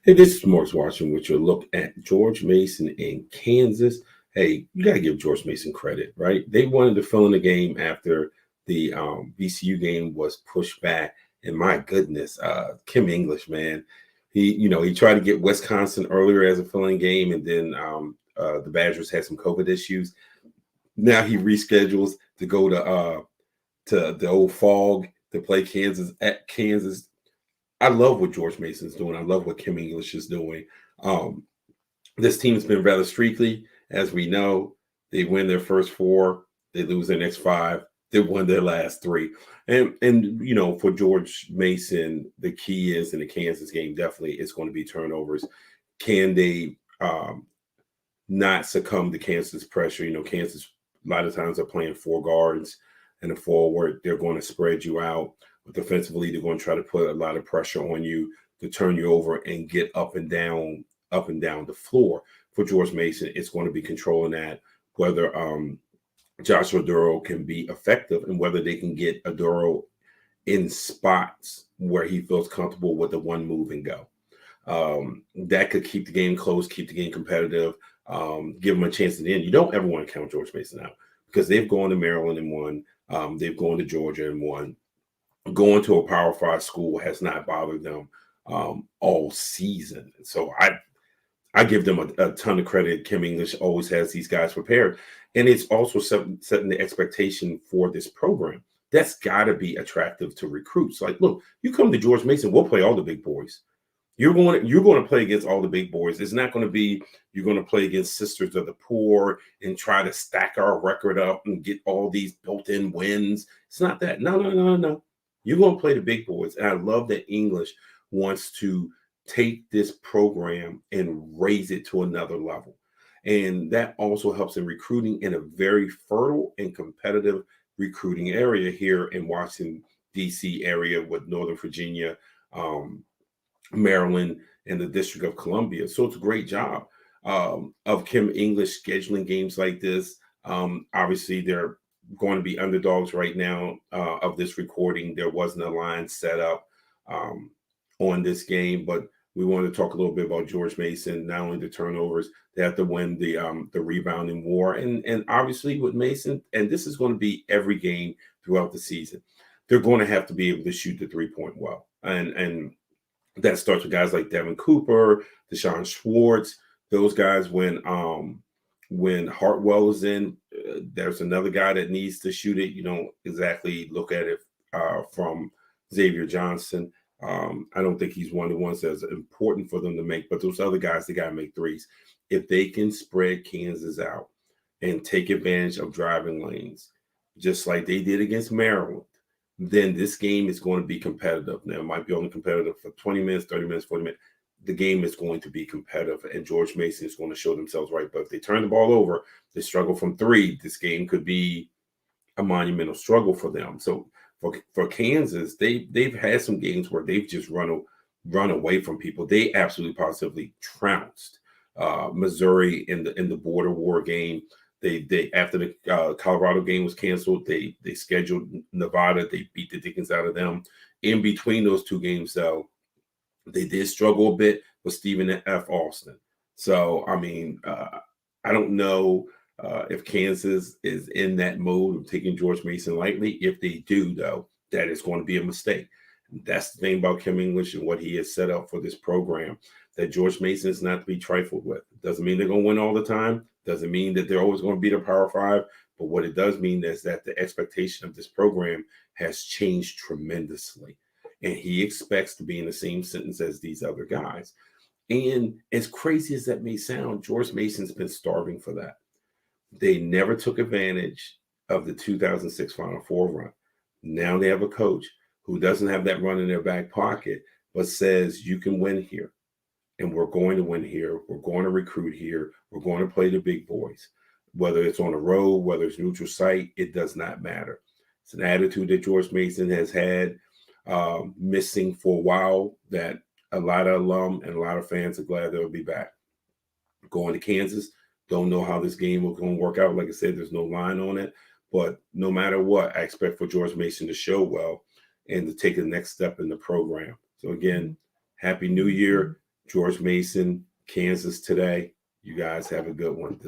Hey, this is Morris Washington with your look at George Mason in Kansas. Hey, you got to give George Mason credit, right? They wanted to fill in the game after the VCU game was pushed back. And my goodness, Kim English, man, he tried to get Wisconsin earlier as a filling game, and then the Badgers had some COVID issues. Now he reschedules to go to the old Fog to play Kansas at Kansas. I love what George Mason's doing. I love what Kim English is doing. Um, this team's been rather streaky, as we know. They win their first four, they lose their next five. They won their last three. And for George Mason, the key is in the Kansas game, definitely it's going to be turnovers. Can they not succumb to Kansas pressure? Kansas a lot of times are playing four guards and a forward. They're going to spread you out. But defensively, they're going to try to put a lot of pressure on you to turn you over and get up and down the floor. For George Mason, it's going to be controlling that, whether Joshua Duro can be effective and whether they can get Aduro in spots where he feels comfortable with the one move and go. That could keep the game close, keep the game competitive, give them a chance at the end. You don't ever want to count George Mason out because they've gone to Maryland and won. They've gone to Georgia and won. Going to a Power 5 school has not bothered them all season. So I give them a ton of credit. Kim English always has these guys prepared. And it's also setting the expectation for this program. That's got to be attractive to recruits. Like, look, you come to George Mason, we'll play all the big boys. You're going to play against all the big boys. It's not going to be you're going to play against Sisters of the Poor and try to stack our record up and get all these built-in wins. It's not that. No. You're going to play the big boys. And I love that English wants to take this program and raise it to another level. And that also helps in recruiting in a very fertile and competitive recruiting area here in Washington, D.C. area with Northern Virginia, Maryland, and the District of Columbia. So it's a great job of Kim English scheduling games like this. Obviously, they're going to be underdogs right now of this recording. There wasn't a line set up on this game, but we wanted to talk a little bit about George Mason. Not only the turnovers, they have to win the rebounding war, and obviously with Mason, and this is going to be every game throughout the season. They're going to have to be able to shoot the 3-point well, and that starts with guys like Devin Cooper, Deshaun Schwartz. Those guys when Hartwell is in, there's another guy that needs to shoot it. You don't exactly look at it from Xavier Johnson. I don't think he's one of the ones that's important for them to make, but those other guys, they got to make threes. If they can spread Kansas out and take advantage of driving lanes, just like they did against Maryland, then this game is going to be competitive. Now, it might be only competitive for 20 minutes, 30 minutes, 40 minutes. The game is going to be competitive, and George Mason is going to show themselves right. But if they turn the ball over, they struggle from three, this game could be a monumental struggle for them. So for Kansas, they've had some games where they've just run away from people. They absolutely positively trounced Missouri in the border war game. They after the Colorado game was canceled, they scheduled Nevada. They beat the Dickens out of them. In between those two games, though, they did struggle a bit with Stephen F. Austin. So, I mean, I don't know if Kansas is in that mode of taking George Mason lightly. If they do, though, that is going to be a mistake. That's the thing about Kim English and what he has set up for this program, that George Mason is not to be trifled with. Doesn't mean they're going to win all the time. Doesn't mean that they're always going to beat a Power 5. But what it does mean is that the expectation of this program has changed tremendously. And he expects to be in the same sentence as these other guys. And as crazy as that may sound, George Mason's been starving for that. They never took advantage of the 2006 Final Four run. Now they have a coach who doesn't have that run in their back pocket, but says you can win here. And we're going to win here. We're going to recruit here. We're going to play the big boys. Whether it's on the road, whether it's neutral site, it does not matter. It's an attitude that George Mason has had missing for a while, that a lot of alum and a lot of fans are glad they'll be back. Going to Kansas, don't know how this game will going to work out. Like I said, there's no line on it. But no matter what, I expect for George Mason to show well and to take the next step in the program. So again, Happy New Year. George Mason, Kansas today. You guys have a good one.